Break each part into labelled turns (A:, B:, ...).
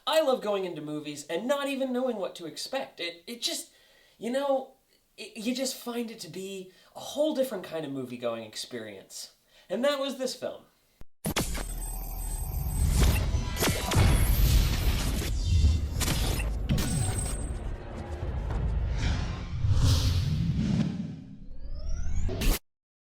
A: I love going into movies and not even knowing what to expect. It just, you know, you just find it to be a whole different kind of movie-going experience. And that was this film.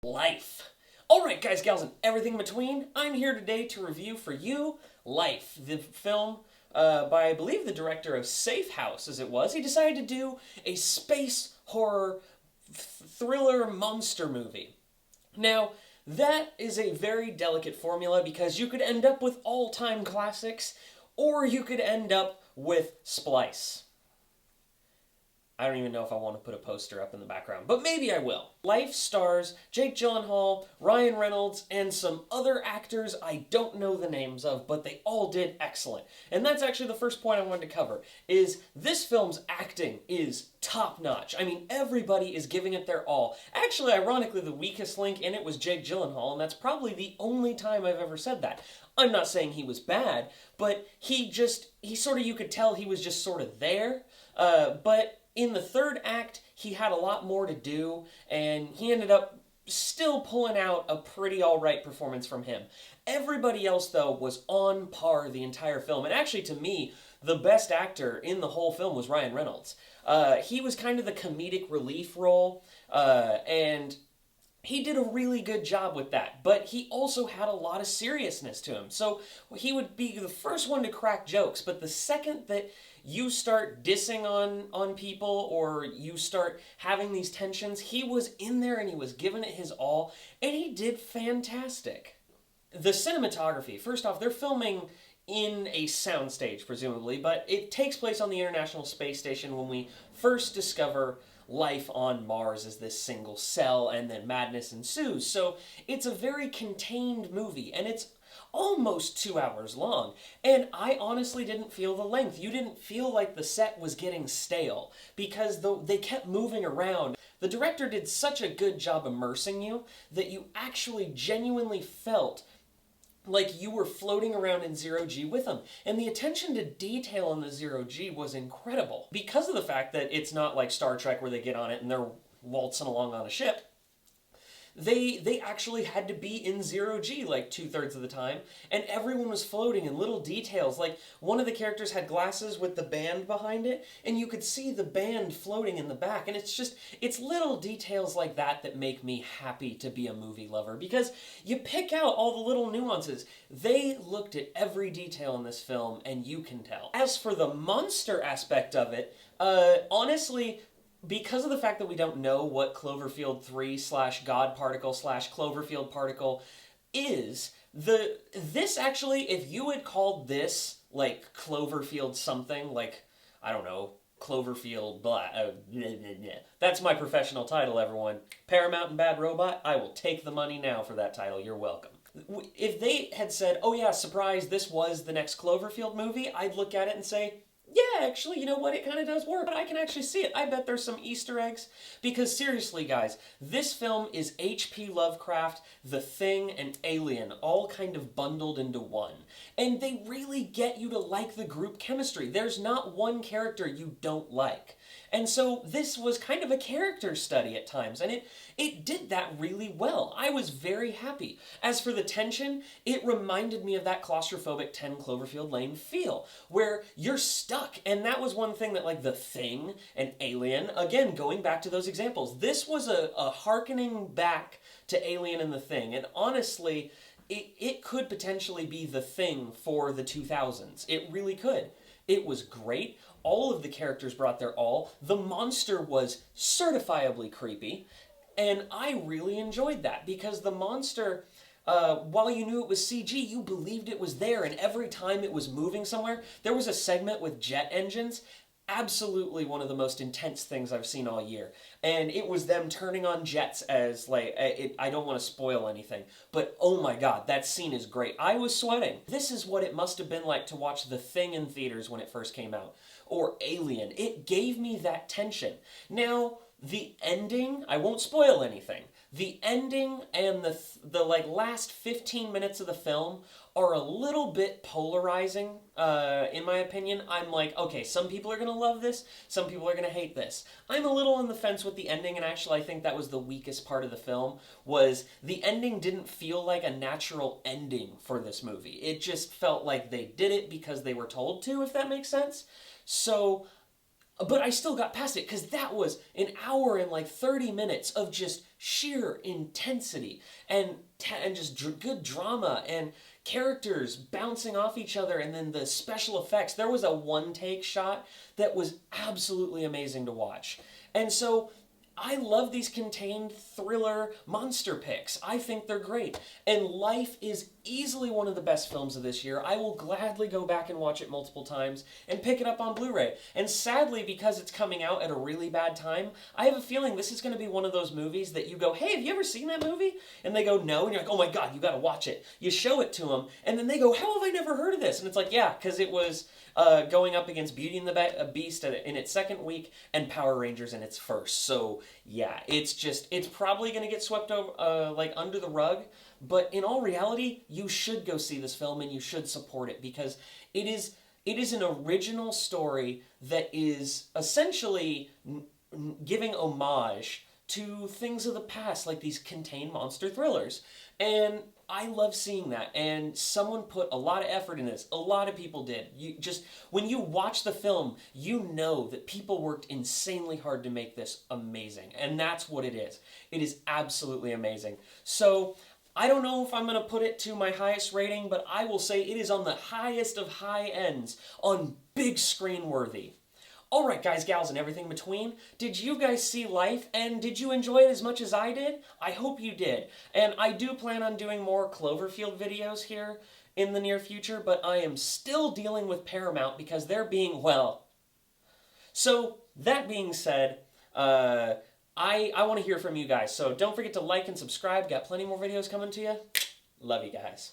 A: Life. Alright guys, gals, and everything in between, I'm here today to review for you Life, the film by, I believe, the director of Safe House, as it was. He decided to do a space horror thriller monster movie. Now, that is a very delicate formula because you could end up with all-time classics, or you could end up with Splice. I don't even know if I want to put a poster up in the background, but maybe I will. Life stars Jake Gyllenhaal, Ryan Reynolds, and some other actors I don't know the names of, but they all did excellent. And that's actually the first point I wanted to cover, is this film's acting is top-notch. I mean, everybody is giving it their all. Actually, ironically, the weakest link in it was Jake Gyllenhaal, and that's probably the only time I've ever said that. I'm not saying he was bad, but he sort of, you could tell he was just sort of there, but in the third act, he had a lot more to do, and he ended up still pulling out a pretty alright performance from him. Everybody else, though, was on par the entire film, and actually, to me, the best actor in the whole film was Ryan Reynolds. He was kind of the comedic relief role, and he did a really good job with that, but he also had a lot of seriousness to him. So he would be the first one to crack jokes, but the second that you start dissing on people or you start having these tensions, he was in there and he was giving it his all, and he did fantastic. The cinematography, first off, they're filming in a soundstage, presumably, but it takes place on the International Space Station when we first discover life on Mars as this single cell, and then madness ensues. So it's a very contained movie, and it's almost 2 hours long. And I honestly didn't feel the length. You didn't feel like the set was getting stale, because they kept moving around. The director did such a good job immersing you that you actually genuinely felt like you were floating around in zero-G with them. And the attention to detail in the zero-G was incredible. Because of the fact that it's not like Star Trek where they get on it and they're waltzing along on a ship, they actually had to be in zero-G like 2/3 of the time, and everyone was floating in little details. Like, one of the characters had glasses with the band behind it, and you could see the band floating in the back, and it's little details like that that make me happy to be a movie lover, because you pick out all the little nuances. They looked at every detail in this film, and you can tell. As for the monster aspect of it, honestly, because of the fact that we don't know what Cloverfield 3/God Particle/Cloverfield Particle is, this actually, if you had called this, like, Cloverfield something, like, I don't know, Cloverfield blah, that's my professional title, everyone. Paramount and Bad Robot, I will take the money now for that title, you're welcome. If they had said, oh yeah, surprise, this was the next Cloverfield movie, I'd look at it and say, yeah, actually, you know what? It kind of does work, but I can actually see it. I bet there's some Easter eggs. Because seriously, guys, this film is H.P. Lovecraft, The Thing, and Alien all kind of bundled into one. And they really get you to like the group chemistry. There's not one character you don't like. And so this was kind of a character study at times, and it did that really well. I was very happy. As for the tension, it reminded me of that claustrophobic 10 Cloverfield Lane feel, where you're stuck. And that was one thing that, like, The Thing and Alien, again, going back to those examples, this was a hearkening back to Alien and The Thing. And honestly, it could potentially be The Thing for the 2000s. It really could. It was great. All of the characters brought their all. The monster was certifiably creepy, and I really enjoyed that, because the monster, while you knew it was CG, you believed it was there, and every time it was moving somewhere, there was a segment with jet engines. Absolutely one of the most intense things I've seen all year. And it was them turning on jets as, like, I don't want to spoil anything, but oh my god, that scene is great. I was sweating. This is what it must have been like to watch The Thing in theaters when it first came out. Or Alien. It gave me that tension. Now, the ending, I won't spoil anything. The ending and the like last 15 minutes of the film are a little bit polarizing, in my opinion. I'm like, okay, some people are gonna love this, some people are gonna hate this. I'm a little on the fence with the ending, and actually, I think that was the weakest part of the film. Was the ending didn't feel like a natural ending for this movie. It just felt like they did it because they were told to, if that makes sense. So but I still got past it because that was an hour and like 30 minutes of just sheer intensity and just good drama and characters bouncing off each other, and then the special effects. There was a one take shot that was absolutely amazing to watch. And so I love these contained thriller monster picks. I think they're great. And Life is easily one of the best films of this year. I will gladly go back and watch it multiple times and pick it up on Blu-ray. And sadly, because it's coming out at a really bad time, I have a feeling this is going to be one of those movies that you go, hey, have you ever seen that movie? And they go, no. And you're like, oh my God, you got to watch it. You show it to them, and then they go, how have I never heard of this? And it's like, yeah, because it was going up against Beauty and the Beast in its second week and Power Rangers in its first. So yeah, it's probably going to get swept over, like under the rug. But in all reality, you should go see this film and you should support it because it is an original story that is essentially giving homage to things of the past, like these contained monster thrillers. And I love seeing that. And someone put a lot of effort in this. A lot of people did. When you watch the film, you know that people worked insanely hard to make this amazing. And that's what it is. It is absolutely amazing. So I don't know if I'm going to put it to my highest rating, but I will say it is on the highest of high ends on big screen worthy. Alright guys, gals, and everything between, did you guys see Life, and did you enjoy it as much as I did? I hope you did. And I do plan on doing more Cloverfield videos here in the near future, but I am still dealing with Paramount because they're being, well. So, that being said, I want to hear from you guys, so don't forget to like and subscribe. Got plenty more videos coming to you. Love you guys.